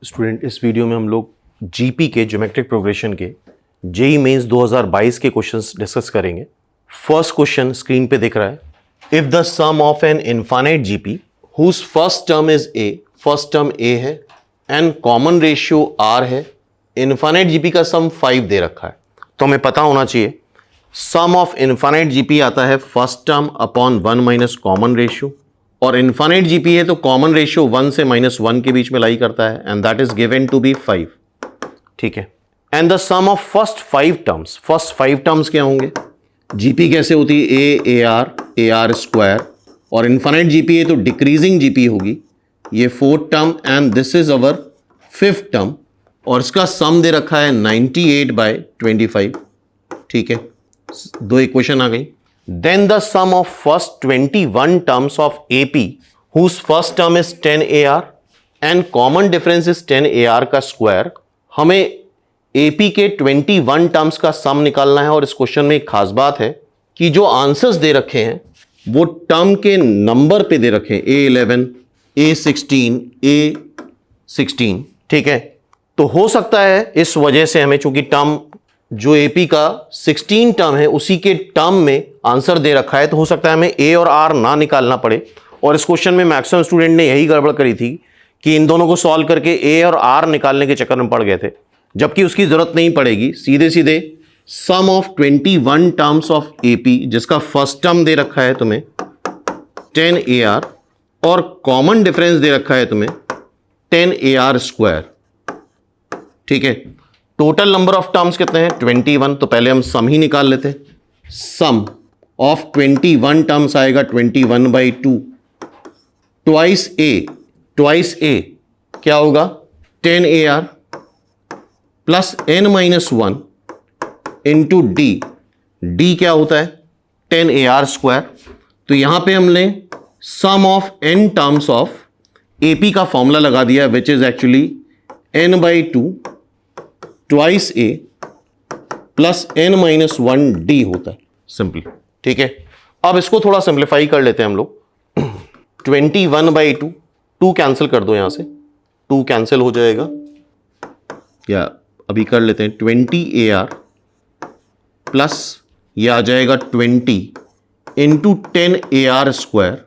Student, इस video में हम लोग जीपी के ज्योमेट्रिक प्रोग्रेशन के जेईई मेंस 2022 के क्वेश्चंस डिस्कस करेंगे। फर्स्ट क्वेश्चन स्क्रीन पे दिख रहा है। If the sum of an infinite GP whose first term is A, first term A है एंड कॉमन रेशियो आर है, इनफाइनाइट जीपी का सम 5 दे रखा है, तो हमें पता होना चाहिए सम ऑफ इनफाइनाइट जीपी आता है first term upon 1 minus common ratio, और इनफाइनाइट जीपी है तो कॉमन रेशियो 1 से -1 के बीच में लाई करता है and that is given to be 5। ठीक है, and the sum of first 5 terms, first 5 terms क्या होंगे? जीपी कैसे होती है? ए आर स्क्वायर, और इनफाइनाइट जीपी है तो डिक्रीजिंग जीपी होगी, ये 4th term and this is our 5th term, और इसका सम दे रखा है 98/25। ठीक है, दो इक्वेशन आ गई। Then the sum of first 21 terms of AP whose first term is 10AR and common difference is 10AR का स्क्वायर। हमें AP के 21 टर्म्स का सम निकालना है, और इस क्वेश्चन में एक खास बात है कि जो आंसर्स दे रखे हैं वो टर्म के नंबर पे दे रखे हैं, A11, A16, A16। ठीक है, तो हो सकता है इस वजह से हमें, चूंकि टर्म जो एपी का 16 टर्म है उसी के टर्म में आंसर दे रखा है, तो हो सकता है हमें ए और आर ना निकालना पड़े। और इस क्वेश्चन में मैक्सिमम स्टूडेंट ने यही गड़बड़ करी थी कि इन दोनों को सॉल्व करके ए और आर निकालने के चक्कर में पड़ गए थे, जबकि उसकी जरूरत नहीं पड़ेगी। सीधे सीधे सम ऑफ 21 टर्म्स ऑफ एपी जिसका फर्स्ट टर्म दे रखा है तुम्हें 10AR और कॉमन डिफरेंस दे रखा है तुम्हें 10AR स्क्वायर। ठीक है, टोटल नंबर ऑफ टर्म्स कितने हैं? 21। तो पहले हम सम ही निकाल लेते हैं। सम ऑफ 21 टर्म्स आएगा 21/2 ट्वाइस ए क्या होगा? 10AR plus n-1 into D क्या होता है? 10AR square. तो यहां पे हमने sum of n terms of AP का फॉर्मूला लगा दिया, which is actually n/2 twice a plus n-1 होता है, सिंपली। ठीक है, अब इसको थोड़ा सिंप्लीफाई कर लेते हैं हम लोग। 21/2, 2 कैंसिल कर दो, यहां से 2 कैंसिल हो जाएगा, या अभी कर लेते हैं 20AR प्लस ये आ जाएगा 20 इंटू 10AR स्क्वायर।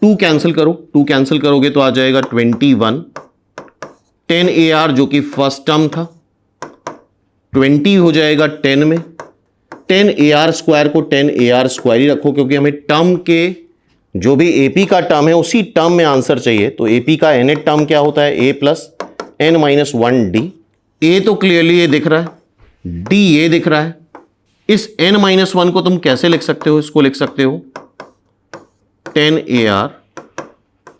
2 कैंसिल करो, 2 कैंसिल करोगे तो आ जाएगा 21, 10AR जो कि फर्स्ट टर्म था 20 हो जाएगा 10 में, 10AR स्क्वायर को 10AR स्क्वायर ही रखो, क्योंकि हमें टर्म के जो भी AP का टर्म है उसी टर्म में आंसर चाहिए। तो AP का nth टर्म क्या होता है? A plus n-1D। A तो क्लियरली ये दिख रहा है, D ये दिख रहा है। इस n-1 को तुम कैसे लिख सकते हो? इसको लिख सकते हो 10AR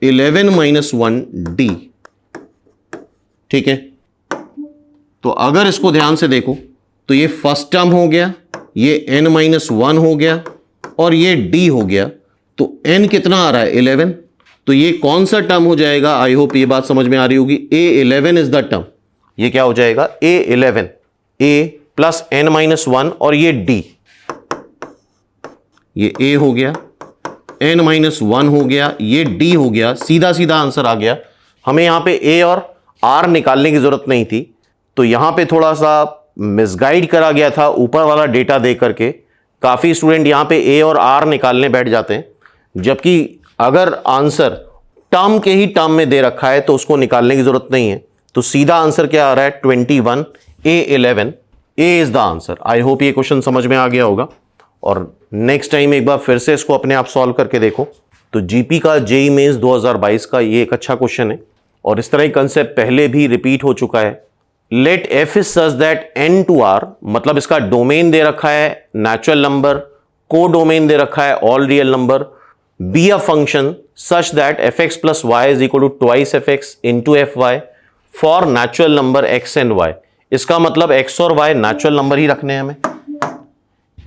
11-1D। ठीक है, तो अगर इसको ध्यान से देखो तो ये फर्स्ट टर्म हो गया, ये n-1 हो गया, और ये d हो गया। तो n कितना आ रहा है? 11। तो ये कौन सा टर्म हो जाएगा? आई होप ये बात समझ में आ रही होगी। A11 is the term. ये क्या हो जाएगा? A11, a प्लस n-1 और ये d, ये a हो गया, n-1 हो गया, ये d हो गया। सीधा सीधा आंसर आ गया। हमें यहां पे a और r निकालने की जरूरत नहीं थी, तो यहां पे थोड़ा सा मिसगाइड करा गया था ऊपर वाला डेटा दे करके। काफी स्टूडेंट यहां पे ए और आर निकालने बैठ जाते हैं, जबकि अगर आंसर टर्म के ही टर्म में दे रखा है तो उसको निकालने की जरूरत नहीं है। तो सीधा आंसर क्या आ रहा है? 21, A11, A is the answer. I hope ये क्वेश्चन समझ में आ गया होगा, और नेक्स्ट टाइम एक बार फिर से इसको अपने आप सॉल्व करके देखो। तो जीपी का जेईई मेंस 2022 का ये एक अच्छा क्वेश्चन है, और इस तरह की कंसेप्ट पहले भी रिपीट हो चुका है। Let F is such that n to r, मतलब इसका डोमेन दे रखा है नेचुरल नंबर, को डोमेन दे रखा है all real number, be a function such that fx plus Y is equal to twice fx into fy for natural number x and y। इसका मतलब x और y नेचुरल नंबर ही रखने हैं हमें।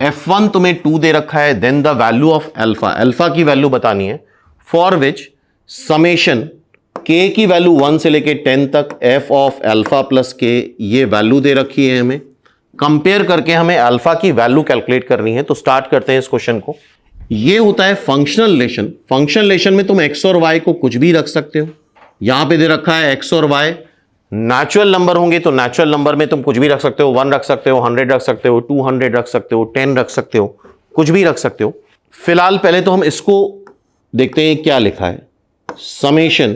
f1 तुम्हें 2 दे रखा है, then the value of alpha, alpha की वैल्यू बतानी है, फॉर विच समेशन k की वैल्यू 1 से लेके 10 तक f of alpha plus k, ये वैल्यू दे रखी है हमें। कंपेयर करके हमें अल्फा की वैल्यू कैलकुलेट करनी है। तो स्टार्ट करते हैं इस क्वेश्चन को। ये होता है फंक्शनल रिलेशन। फंक्शनल रिलेशन में तुम x और y को कुछ भी रख सकते हो। यहां पे दे रखा है x और y नेचुरल नंबर होंगे तो नेचुरल नंबर में तुम कुछ भी रख सकते हो, 1 रख सकते हो, 100 रख सकते हो, 200 रख सकते हो, 10 रख सकते हो, कुछ भी रख सकते हो। फिलहाल पहले तो हम इसको देखते हैं क्या लिखा है। समेशन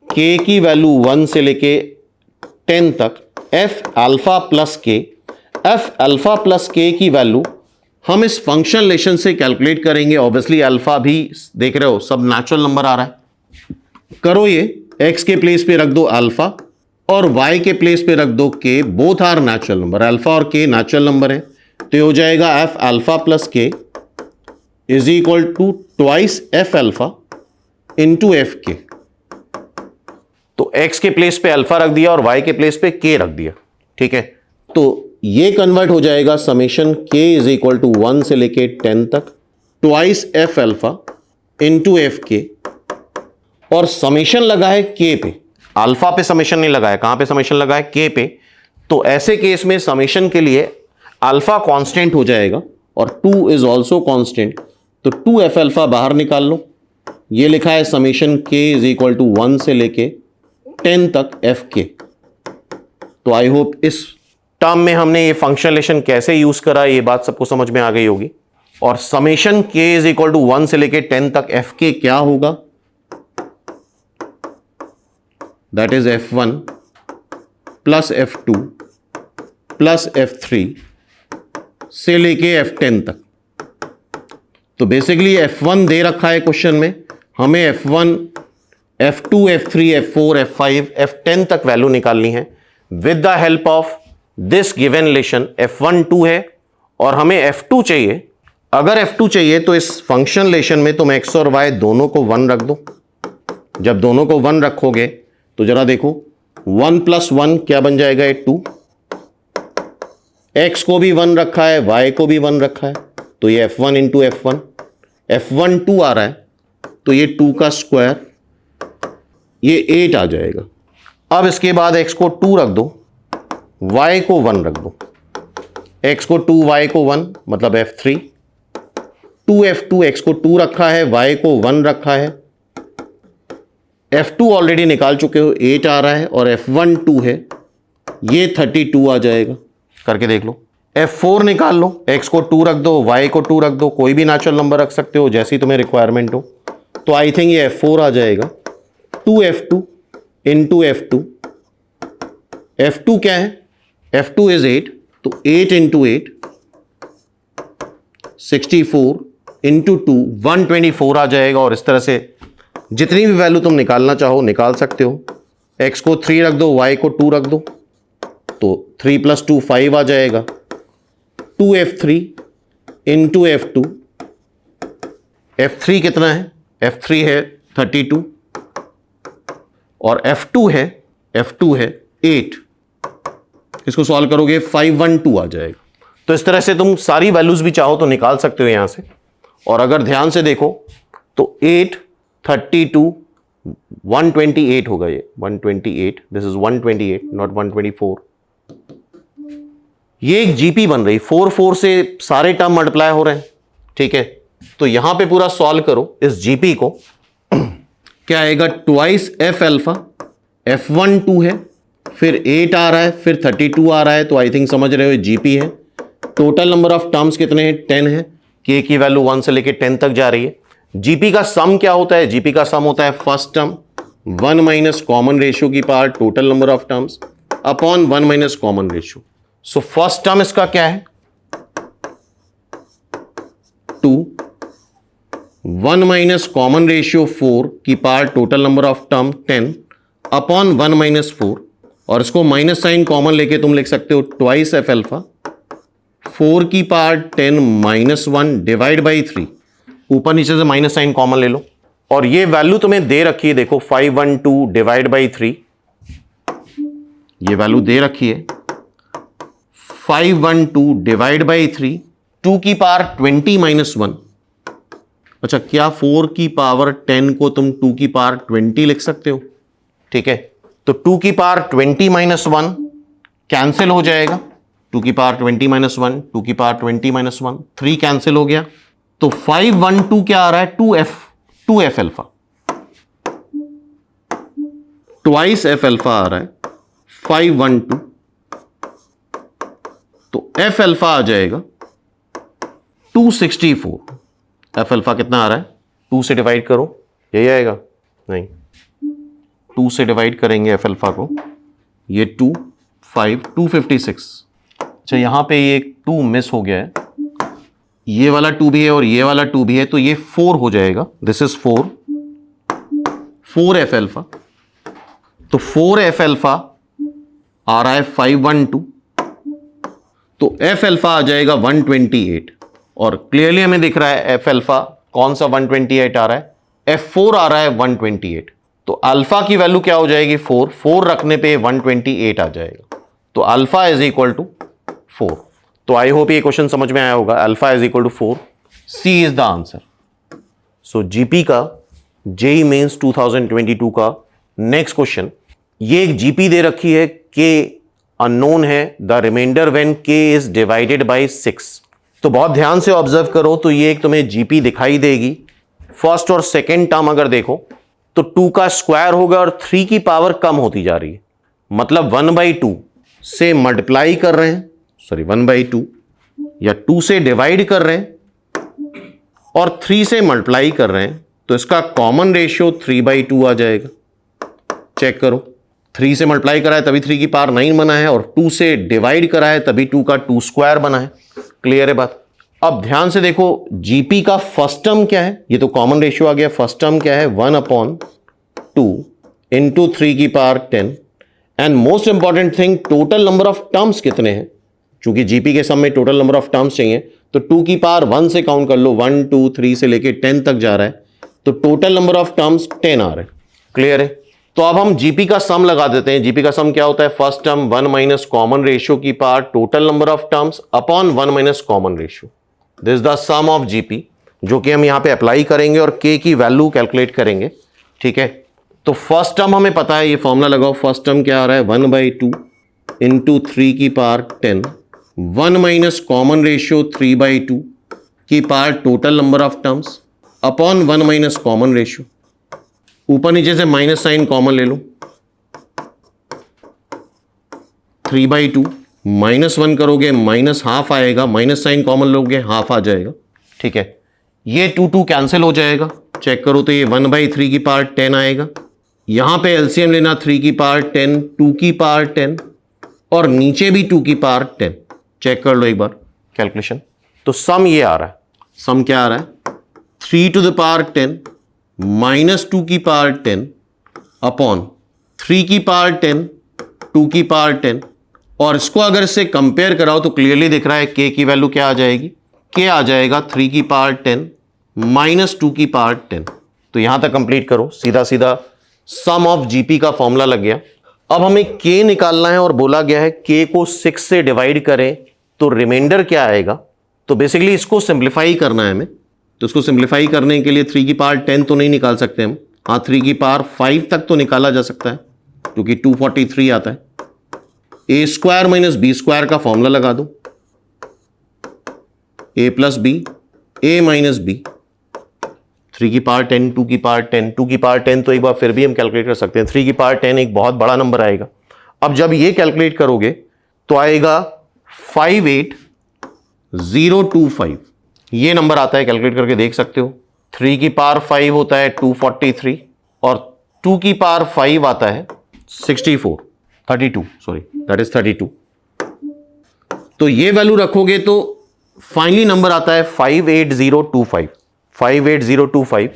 के की वैल्यू 1 से लेके 10 तक एफ अल्फा प्लस के, एफ अल्फा प्लस के की वैल्यू हम इस फंक्शन रिलेशन से कैलकुलेट करेंगे। ऑब्वियसली अल्फा भी देख रहे हो सब नेचुरल नंबर आ रहा है। करो ये, एक्स के प्लेस पे रख दो अल्फा और वाई के प्लेस पे रख दो के, both are natural number, alpha और के नेचुरल नंबर है। तो ये हो जाएगा F alpha plus K is equal to twice F alpha into F K. तो एक्स के प्लेस पे अल्फा रख दिया और वाई के प्लेस पे के रख दिया, ठीक है। तो ये कन्वर्ट हो जाएगा समेशन के इज इक्वल टू 1 से लेके 10 तक twice F alpha into F के, और समेशन लगा है के पे, अल्फा पे समेशन नहीं लगा है। कहां पे समेशन लगा है? के पे। तो ऐसे केस में समेशन के लिए अल्फा कांस्टेंट हो जाएगा और 2 इज ऑल्सो कांस्टेंट, तो 2 एफ अल्फा बाहर निकाल लो। ये लिखा है समेशन के इज इक्वल टू 1 से लेके 10 तक एफ के। तो आई होप इस टर्म में हमने ये फंक्शन रिलेशन कैसे यूज करा ये बात सबको समझ में आ गई होगी। और समेशन के इज इक्वल टू 1 से लेके 10 तक एफ के क्या होगा? That is f1 plus f2 plus f3 से लेके f10 तक। तो बेसिकली f1 दे रखा है क्वेश्चन में, हमें f1, f2, f3, f4, f5, f10 तक वैल्यू निकालनी है with the help of this given relation. f1 2 है और हमें f2 चाहिए। अगर f2 चाहिए तो इस फंक्शन रिलेशन में तुम x और y दोनों को 1 रख दो। जब दोनों को 1 रखोगे तो जरा देखो 1 प्लस 1 क्या बन जाएगा? ये 2। x को भी 1 रखा है, y को भी 1 रखा है, तो ये f1 इंटू f1, f1 2 आ रहा है तो ये 2 का स्क्वायर, ये 8 आ जाएगा। अब इसके बाद x को 2 रख दो, y को 1 रख दो। x को 2, y को 1 मतलब f3, 2f2, x को 2 रखा है, y को 1 रखा है, f2 ऑलरेडी निकाल चुके हो, 8 आ रहा है, और f1 2 है, ये 32 आ जाएगा। करके देख लो। f4 निकाल लो, x को 2 रख दो, y को 2 रख दो, कोई भी नेचुरल नंबर रख सकते हो जैसी तुम्हें रिक्वायरमेंट हो। तो आई थिंक ये f4 आ जाएगा, 2f2 इंटू f2। f2 क्या है? f2 इज 8, तो 8 इंटू 8 64 इंटू 2 124 आ जाएगा। और इस तरह से जितनी भी वैल्यू तुम निकालना चाहो निकाल सकते हो। x को 3 रख दो, y को 2 रख दो, तो 3 प्लस 2 5 आ जाएगा। 2f3 इंटू f2, f3 कितना है? f3 है 32 और f2 है 8। इसको सॉल्व करोगे 512 आ जाएगा। तो इस तरह से तुम सारी वैल्यूज भी चाहो तो निकाल सकते हो यहां से। और अगर ध्यान से देखो तो 8, 32, 128 होगा। ये 128, दिस इज 128 नॉट 124। ये एक जीपी बन रही, 4 4 से सारे टर्म मल्टीप्लाई हो रहे हैं, ठीक है। तो यहां पे पूरा सॉल्व करो इस जीपी को। क्या आएगा? ट्वाइस एफ अल्फा, f1 2 है, फिर 8 आ रहा है, फिर 32 आ रहा है, तो आई थिंक समझ रहे हो जीपी है। टोटल नंबर ऑफ टर्म्स कितने हैं? 10 है। के की वैल्यू 1 से लेके 10 तक जा रही है। जीपी का सम क्या होता है? जीपी का सम होता है first term 1 minus common ratio की power total number of terms upon 1 minus common ratio. So first term इसका क्या है? 2, 1 माइनस कॉमन रेशियो 4 की power total number of term 10 upon 1 minus 4, और इसको माइनस साइन कॉमन लेके तुम लिख सकते हो ट्वाइस एफ अल्फा, 4 की पावर 10 माइनस 1 डिवाइड बाई 3। ऊपर नीचे से माइनस साइन कॉमन ले लो, और ये वैल्यू तुम्हें दे रखी है, देखो 512 डिवाइड बाई 3, ये वैल्यू दे रखी है 512 डिवाइड बाई 3, 2 की पावर 20 माइनस 1। अच्छा, क्या 4 की पावर 10 को तुम 2 की पावर 20 लिख सकते हो? ठीक है, तो 2 की पावर 20 माइनस 1 कैंसिल हो जाएगा, 2 की पावर 20 माइनस 1, 2 की पावर 20 माइनस 1, 3 कैंसिल हो गया, तो 512 क्या आ रहा है? 2f alpha, twice F alpha आ रहा है 512, तो एफ अल्फा आ जाएगा 264। एफ अल्फा कितना आ रहा है, 2 से डिवाइड करो, यही आएगा, नहीं 2 से डिवाइड करेंगे एफ अल्फा को, ये 2 5 256। अच्छा यहां पे ये 2 मिस हो गया है, ये वाला 2 भी है और ये वाला 2 भी है, तो ये 4 हो जाएगा। दिस इज 4 एफ अल्फा, तो 4 एफ अल्फा आ रहा है 512, तो एफ अल्फा आ जाएगा 128। और क्लियरली हमें दिख रहा है एफ अल्फा कौन सा 128 आ रहा है, F4 आ रहा है 128, तो अल्फा की वैल्यू क्या हो जाएगी 4 रखने पे 128 आ जाएगा, तो अल्फा इज इक्वल टू 4। तो आई होप ये क्वेश्चन समझ में आया होगा, alpha is equal to 4, C is the answer. So GP का जेई मेंस 2022 का नेक्स्ट क्वेश्चन, ये एक जीपी दे रखी है, के अननोन है, द रिमाइंडर व्हेन के इज डिवाइडेड बाय 6। तो बहुत ध्यान से ऑब्जर्व करो, तो ये एक तुम्हें जीपी दिखाई देगी। फर्स्ट और सेकेंड टर्म अगर देखो तो 2 का स्क्वायर होगा और 3 की पावर कम होती जा रही है, मतलब 1/2 से मल्टीप्लाई कर रहे हैं, सॉरी 1/2 या 2 से डिवाइड कर रहे हैं और 3 से मल्टीप्लाई कर रहे हैं, तो इसका कॉमन रेशियो 3/2 आ जाएगा। चेक करो, 3 से मल्टीप्लाई करा है तभी 3 की पावर 9 बना है, और 2 से डिवाइड करा है तभी 2 का 2 स्क्वायर बना है। क्लियर है बात। अब ध्यान से देखो, जीपी का फर्स्ट टर्म क्या है, ये तो कॉमन रेशियो आ गया, फर्स्ट टर्म क्या है 1/2 इंटू 3 की power 10, and most important thing total number of terms कितने हैं, चूंकि जीपी के सम में टोटल नंबर ऑफ टर्म्स चाहिए, तो 2 की पावर 1 से काउंट कर लो, 1 2 3 से लेके 10 तक जा रहा है, तो टोटल नंबर ऑफ टर्म्स 10 आ रहे हैं। क्लियर है। तो अब हम जीपी का सम लगा देते हैं। जीपी का सम क्या होता है, first term 1 minus common ratio की power total number of terms upon 1 minus common ratio, this is the sum of GP, जो कि हम यहां पे अप्लाई करेंगे और के की वैल्यू कैलकुलेट करेंगे। ठीक है, तो फर्स्ट टर्म हमें पता है, ये फॉर्मूला लगाओ, फर्स्ट टर्म क्या आ रहा है 1/2 इंटू 3 की पावर 10, 1 माइनस कॉमन रेशियो 3/2 की power total number of terms upon 1 minus common ratio, ऊपर नीचे से माइनस साइन कॉमन ले लो, 3/2 -1 करोगे माइनस हाफ आएगा, माइनस साइन कॉमन लोगे हाफ आ जाएगा। ठीक है, ये 2 कैंसिल हो जाएगा, चेक करो तो ये 1/3 की पावर 10 आएगा, यहां पे एलसीएम लेना 3 की पावर 10, 2 की पावर 10 और नीचे भी 2 की पावर 10। चेक कर लो एक बार कैलकुलेशन, तो सम ये आ रहा है, सम क्या आ रहा है 3 टू द पावर 10 माइनस 2 की पावर 10 अपॉन 3 की पावर 10 2 की पावर 10, और इसको अगर इससे कंपेयर कराओ तो क्लियरली दिख रहा है के की वैल्यू क्या आ जाएगी, के आ जाएगा 3 की पावर 10 माइनस 2 की पावर 10। तो यहां तक कंप्लीट करो, सीधा सीधा सम ऑफ जीपी का फॉर्मूला लग गया। अब हमें के निकालना है और बोला गया है के को 6 से डिवाइड करें तो रिमाइंडर क्या आएगा, तो बेसिकली इसको सिंप्लीफाई करना है हमें। तो इसको सिंप्लीफाई करने के लिए 3 की पावर 10 तो नहीं निकाल सकते हम, हाँ 3 की पावर 5 तक तो निकाला जा सकता है, क्योंकि 243 आता है। ए स्क्वायर माइनस बी स्क्वायर का फॉर्मूला लगा दो, ए प्लस बी, ए माइनस बी, 3 की पावर 10 2 की पावर 10, 2 की पावर 10 तो एक बार फिर भी हम कैलकुलेट कर सकते हैं, 3 की पावर 10 एक बहुत बड़ा नंबर आएगा। अब जब ये कैलकुलेट करोगे तो आएगा 58025, ये नंबर आता है, कैलकुलेट करके देख सकते हो। 3 की पावर 5 होता है 243 और 2 की पावर 5 आता है 32 सॉरी दैट इज 32। तो ये वैल्यू रखोगे तो फाइनली नंबर आता है 58025,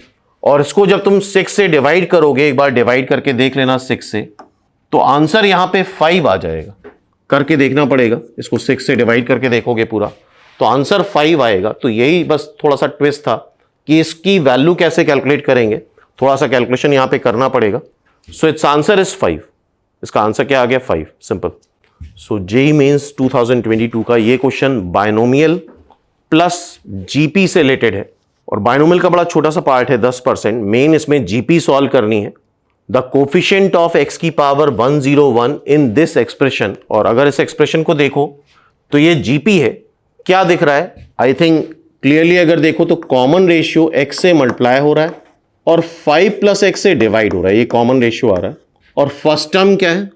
और इसको जब तुम 6 से डिवाइड करोगे, एक बार डिवाइड करके देख लेना 6 से, तो आंसर यहां पे 5 आ जाएगा। करके देखना पड़ेगा, इसको 6 से डिवाइड करके देखोगे पूरा तो आंसर 5 आएगा। तो यही बस थोड़ा सा ट्विस्ट था कि इसकी वैल्यू कैसे कैलकुलेट करेंगे, थोड़ा सा कैलकुलेशन यहां पे करना पड़ेगा। सो इट्स आंसर इज 5, इसका आंसर क्या आ गया 5, सिंपल। सो जेईई मेंस 2022 का ये क्वेश्चन बायनोमियल प्लस जीपी से रिलेटेड है, और बायनोमियल का बड़ा छोटा सा पार्ट है 10%, मेन इसमें जीपी सॉल्व करनी है। द कोफिशिएंट ऑफ x की पावर 101 इन दिस एक्सप्रेशन, और अगर इस एक्सप्रेशन को देखो तो ये जीपी है, क्या दिख रहा है, आई थिंक क्लियरली अगर देखो तो कॉमन रेशियो x से मल्टीप्लाई हो रहा है और 5 + x से डिवाइड हो रहा है, ये कॉमन रेशियो आ रहा है। और फर्स्ट टर्म क्या है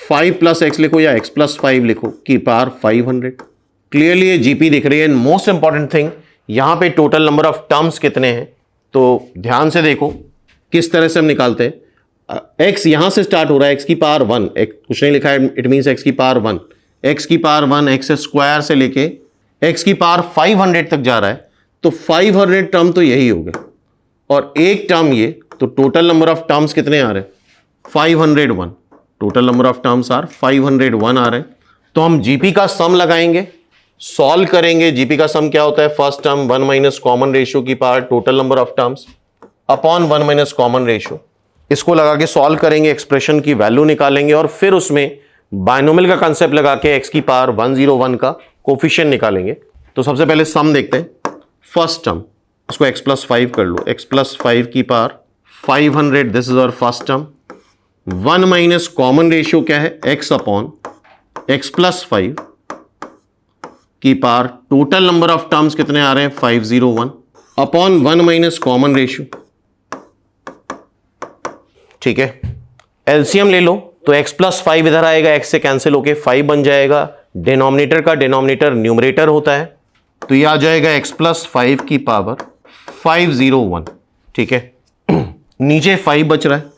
5 प्लस एक्स लिखो या x प्लस 5 लिखो की पावर 500। क्लियरली ये जीपी दिख रही है। एंड मोस्ट इंपॉर्टेंट थिंग, यहां पे टोटल नंबर ऑफ टर्म्स कितने हैं, तो ध्यान से देखो किस तरह से हम निकालते हैं। x यहां से स्टार्ट हो रहा है, x की पावर 1, कुछ नहीं लिखा है, इट मीन्स x की पावर 1, x की पावर 1 एक्स स्क्वायर से लेके x की पावर 500 तक जा रहा है, तो 500 टर्म तो यही हो गए और एक टर्म ये, तो टोटल नंबर ऑफ टर्म्स कितने आ रहे हैं 501। Total number of terms are 501 आ रहे हैं। तो हम जीपी का सम लगाएंगे, सॉल्व करेंगे। जीपी का सम क्या होता है, first term 1 minus common ratio की power total number of terms upon 1 minus common ratio. इसको लगा के सॉल्व करेंगे, एक्सप्रेशन की वैल्यू निकालेंगे और फिर उसमें बायनोमियल का कंसेप्ट लगा के x की पावर 101 का कोफिशिएंट निकालेंगे। तो सबसे पहले सम देखते हैं। फर्स्ट टर्म, इसको x प्लस 5 कर लो, x प्लस 5 की power 500, this is our first term. 1 minus common ratio क्या है, x अपॉन x प्लस 5 की power total number of terms कितने आ रहे हैं 501 अपॉन 1 माइनस कॉमन रेशियो। ठीक है, एलसीएम ले लो तो x प्लस 5 इधर आएगा, x से कैंसिल होके 5 बन जाएगा। डिनोमिनेटर का डिनोमिनेटर न्यूमरेटर होता है, तो ये आ जाएगा x प्लस 5 की पावर 501। ठीक है, नीचे 5 बच रहा है,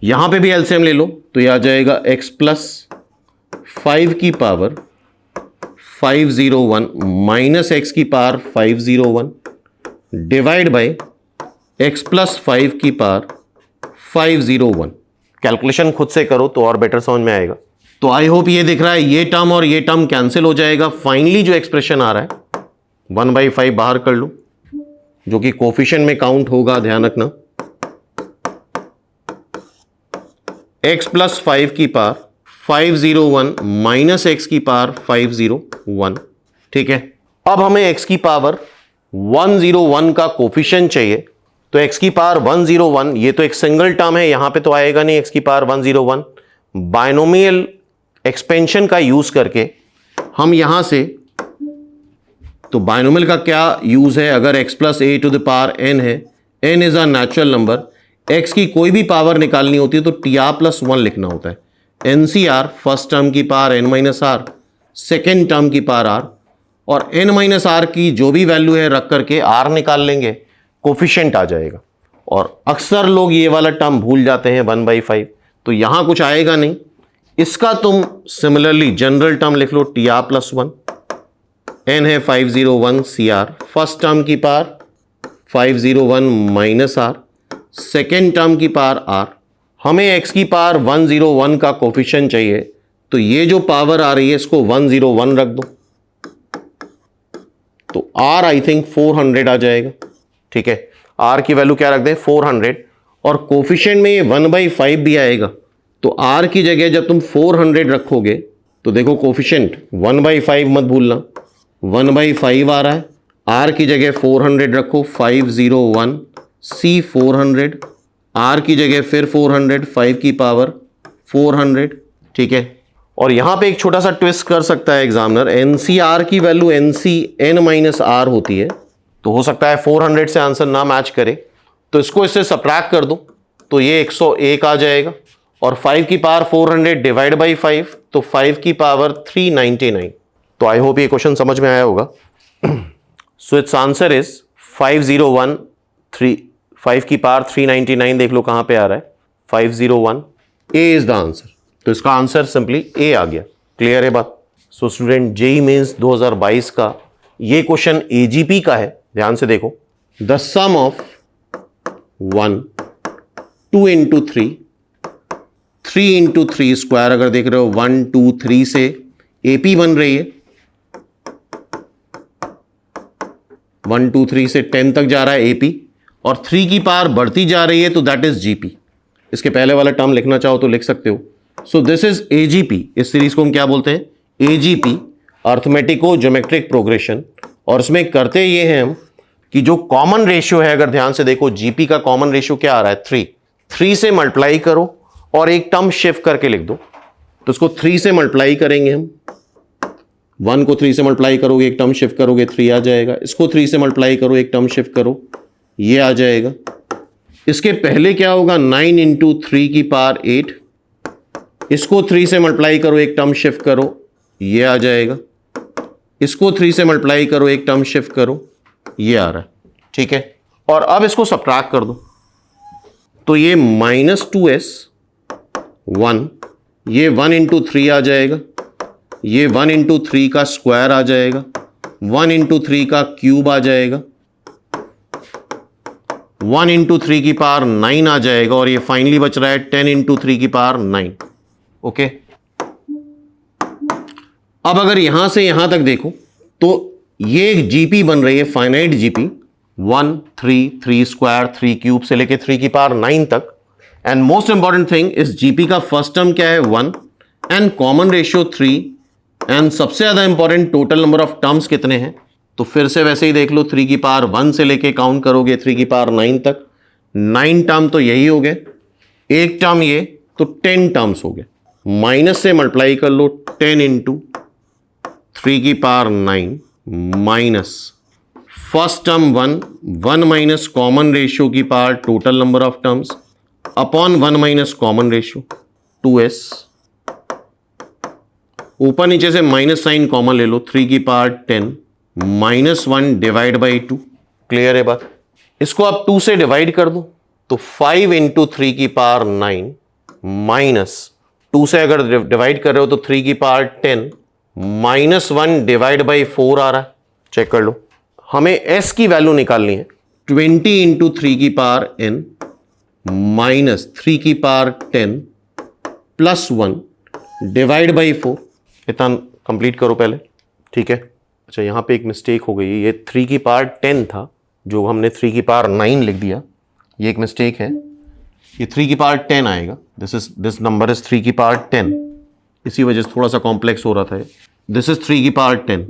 यहां पे भी एलसीएम ले लो तो ये आ जाएगा x प्लस 5 की पावर 501 माइनस x की power 501 divide by x plus 5 की पावर 501। कैलकुलेशन खुद से करो तो और बेटर समझ में आएगा। तो आई होप ये दिख रहा है, ये टर्म और ये टर्म कैंसिल हो जाएगा। फाइनली जो एक्सप्रेशन आ रहा है 1/5 बाहर कर लो, जो कि कोफिशिएंट में काउंट होगा, ध्यान रखना। x प्लस 5 की पावर 501 माइनस x की पावर 501। ठीक है, अब हमें x की पावर 101 का कोफिशिएंट चाहिए। तो x की पावर 101, ये तो एक सिंगल टर्म है, यहां पे तो आएगा नहीं x की पावर 101। बायनोमियल एक्सपेंशन का यूज करके हम यहां से, तो बायनोमियल का क्या यूज है, अगर x plus A to the power n है, n is a natural number, x की कोई भी पावर निकालनी होती है तो tr प्लस 1 लिखना होता है। NCR फर्स्ट टर्म की power n minus R, second term की पावर r, और n माइनस आर की जो भी वैल्यू है रख करके r निकाल लेंगे, कोफिशिएंट आ जाएगा। और अक्सर लोग ये वाला टर्म भूल जाते हैं 1/5, तो यहां कुछ आएगा नहीं। इसका तुम सिमिलरली जनरल टर्म लिख लो tr प्लस 1, n है 501 cr, फर्स्ट टर्म की power 501 minus r, second term की पावर r। हमें x की पावर 101 का कोफिशिएंट चाहिए, तो ये जो पावर आ रही है इसको 101 रख दो, तो r आई थिंक 400 आ जाएगा। ठीक है, r की वैल्यू क्या रख दें 400, और कोफिशिएंट में ये 1/5 भी आएगा, तो r की जगह जब तुम 400 रखोगे तो देखो कोफिशिएंट 1/5 मत भूलना, 1/5 आ रहा है, r की जगह 400 रखो, 501 c 400, r की जगह फिर 400, 5 की पावर 400। ठीक है, और यहां पे एक छोटा सा ट्विस्ट कर सकता है एग्जामिनर, NCR की value NC n minus R होती है, तो हो सकता है 400 से आंसर ना मैच करे, तो इसको इससे सब्ट्रैक्ट कर दो, तो ये 101 आ जाएगा, और 5 की पावर 400 डिवाइड बाई 5, तो 5 की पावर 399। तो आई होप ये क्वेश्चन समझ में आया होगा। सो इट्स आंसर इज 501 5 की पावर 399, देख लो कहां पे आ रहा है 501, ए इज द आंसर। तो इसका आंसर सिंपली ए आ गया। क्लियर है बात। सो स्टूडेंट, जेईई मेंस 2022 का ये क्वेश्चन एजीपी का है, ध्यान से देखो। The sum of 1 2 into 3 3 into 3 square, अगर देख रहे हो 1 2 3 से एपी बन रही है, 1 2 3 से 10 तक जा रहा है एपी, और 3 की पावर बढ़ती जा रही है, तो दैट इज जीपी। इसके पहले वाला टर्म लिखना चाहो तो लिख सकते हो। So this is AGP. इस सीरीज को हम क्या बोलते हैं, एजीपी, अर्थमेटिको ज्योमेट्रिक प्रोग्रेशन। और इसमें करते ये हैं हम कि जो कॉमन रेशियो है, अगर ध्यान से देखो जीपी का कॉमन रेशियो क्या आ रहा है 3 से मल्टीप्लाई करो और एक टर्म शिफ्ट करके लिख दो। तो इसको 3 से मल्टीप्लाई करेंगे हम, 1 को 3 से मल्टीप्लाई करोगे, एक टर्म शिफ्ट करोगे, 3 आ जाएगा। इसको 3 से मल्टीप्लाई करो, एक टर्म शिफ्ट करो, ये आ जाएगा। इसके पहले क्या होगा, 9 इंटू 3 की पावर 8 इसको 3 से मल्टीप्लाई करो, एक टर्म शिफ्ट करो, ये आ जाएगा। इसको 3 से मल्टीप्लाई करो, एक टर्म शिफ्ट करो, ये आ रहा है। ठीक है, और अब इसको सब्ट्रैक्ट कर दो, तो ये -2s 1, ये 1 इंटू 3 आ जाएगा, ये 1 इंटू 3 का स्क्वायर आ जाएगा, 1 इंटू 3 का क्यूब आ जाएगा, 1 इंटू 3 की पावर 9 आ जाएगा, और ये फाइनली बच रहा है 10 इंटू 3 की पावर 9। ओके, अब अगर यहां से यहां तक देखो तो ये एक जीपी बन रही है, फाइनाइट जीपी, 1 3 3 स्क्वायर 3 क्यूब से लेके 3 की पावर 9 तक। एंड मोस्ट इंपॉर्टेंट थिंग, इस जीपी का फर्स्ट टर्म क्या है 1 एंड कॉमन रेशियो 3, एंड सबसे ज्यादा important total number of terms कितने हैं। तो फिर से वैसे ही देख लो, 3 की पावर 1 से लेके काउंट करोगे 3 की पावर 9 तक, 9 टर्म तो यही हो गए, एक टर्म ये, तो 10 टर्म्स हो गए। माइनस से मल्टीप्लाई कर लो, 10 इंटू 3 की power 9 minus first term 1 minus common ratio की power total number of terms upon 1 minus common ratio 2s, ऊपर नीचे से माइनस साइन कॉमन ले लो, 3 की पावर 10 -1 डिवाइड बाई 2। क्लियर है बात? इसको आप 2 से डिवाइड कर दो, तो 5 इंटू 3 की पावर 9 माइनस 2 से अगर डिवाइड कर रहे हो तो 3 की पावर 10 -1 डिवाइड बाई 4 आ रहा है। चेक कर लो, हमें s की वैल्यू निकालनी है, 20 इंटू 3 की पावर n माइनस 3 की पावर 10 प्लस 1 डिवाइड बाई 4। इतना कंप्लीट करो पहले, ठीक है। अच्छा, यहां पे एक मिस्टेक हो गई है, ये 3 की पावर 10 था, जो हमने 3 की पावर 9 लिख दिया, ये एक मिस्टेक है। ये 3 की पावर 10 आएगा, दिस नंबर इज 3 की पावर 10, इसी वजह से थोड़ा सा कॉम्प्लेक्स हो रहा था। दिस इज 3 की पावर 10,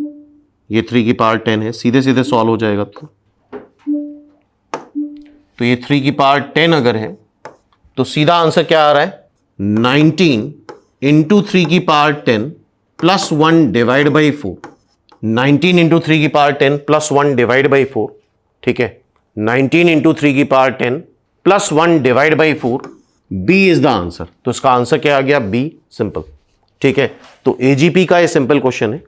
ये 3 की पावर 10 है, सीधे सीधे सॉल्व हो जाएगा। तो ये 3 की पावर 10 अगर है तो सीधा आंसर क्या आ रहा है, 19 इंटू 3 की power 10 plus 1 divide by 4। 19 into 3 की पावर 10 प्लस 1 डिवाइड बाई 4, ठीक है। 19 इंटू 3 की power 10 plus 1 divide by 4, B is the answer. तो इसका आंसर क्या आ गया, बी, सिंपल। ठीक है, तो एजीपी का ये सिंपल क्वेश्चन है,